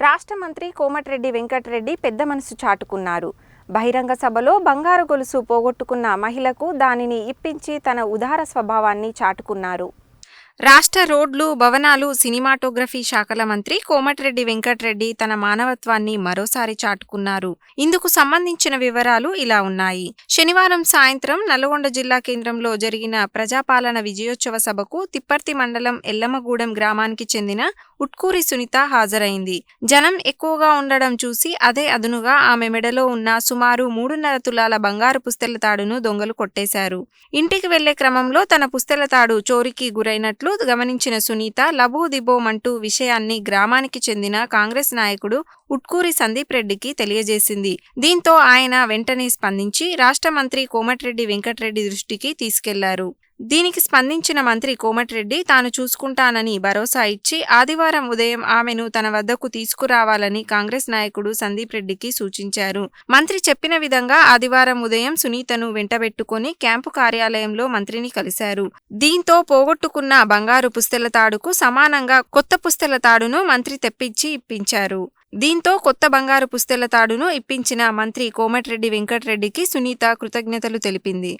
రాష్ట్ర మంత్రి కోమటిరెడ్డి వెంకటరెడ్డి పెద్ద మనసు చాటుకున్నారు. బహిరంగ సభలో బంగారు గొలుసు పోగొట్టుకున్న మహిళకు దానిని ఇప్పించి తన ఉదార స్వభావాన్ని చాటుకున్నారు. రాష్ట్ర రోడ్లు, భవనాలు, సినిమాటోగ్రఫీ శాఖల మంత్రి కోమటిరెడ్డి వెంకటరెడ్డి తన మానవత్వాన్ని మరోసారి చాటుకున్నారు. ఇందుకు సంబంధించిన వివరాలు ఇలా ఉన్నాయి. శనివారం సాయంత్రం నల్గొండ జిల్లా కేంద్రంలో జరిగిన ప్రజాపాలన విజయోత్సవ సభకు తిప్పర్తి మండలం ఎల్లమ్మగూడెం గ్రామానికి చెందిన ఉట్కూరి సునీత హాజరైంది. జనం ఎక్కువగా ఉండడం చూసి అదే అదునుగా ఆమె మెడలో ఉన్న సుమారు 3.5 తులాల బంగారు పుస్తెల తాడును దొంగలు కొట్టేశారు. ఇంటికి వెళ్లే క్రమంలో తన పుస్తెల తాడు చోరీకి గురైనట్లు గమనించిన సునీత లబోదిబోమంటూ విషయాన్ని గ్రామానికి చెందిన కాంగ్రెస్ నాయకుడు ఉట్కూరి సందీప్ రెడ్డికి తెలియజేసింది. దీంతో ఆయన వెంటనే స్పందించి రాష్ట్ర మంత్రి కోమటిరెడ్డి వెంకటరెడ్డి దృష్టికి తీసుకెళ్లారు. దీనికి స్పందించిన మంత్రి కోమటిరెడ్డి తాను చూసుకుంటానని భరోసా ఇచ్చి ఆదివారం ఉదయం ఆమెను తన వద్దకు తీసుకురావాలని కాంగ్రెస్ నాయకుడు సందీప్ రెడ్డికి సూచించారు. మంత్రి చెప్పిన విధంగా ఆదివారం ఉదయం సునీతను వెంటబెట్టుకుని క్యాంపు కార్యాలయంలో మంత్రిని కలిశారు. దీంతో పోగొట్టుకున్న బంగారు పుస్తెల తాడుకు సమానంగా కొత్త పుస్తెల తాడును మంత్రి తెప్పించి ఇప్పించారు. దీంతో కొత్త బంగారు పుస్తెల తాడును ఇప్పించిన మంత్రి కోమటిరెడ్డి వెంకటరెడ్డికి సునీత కృతజ్ఞతలు తెలిపింది.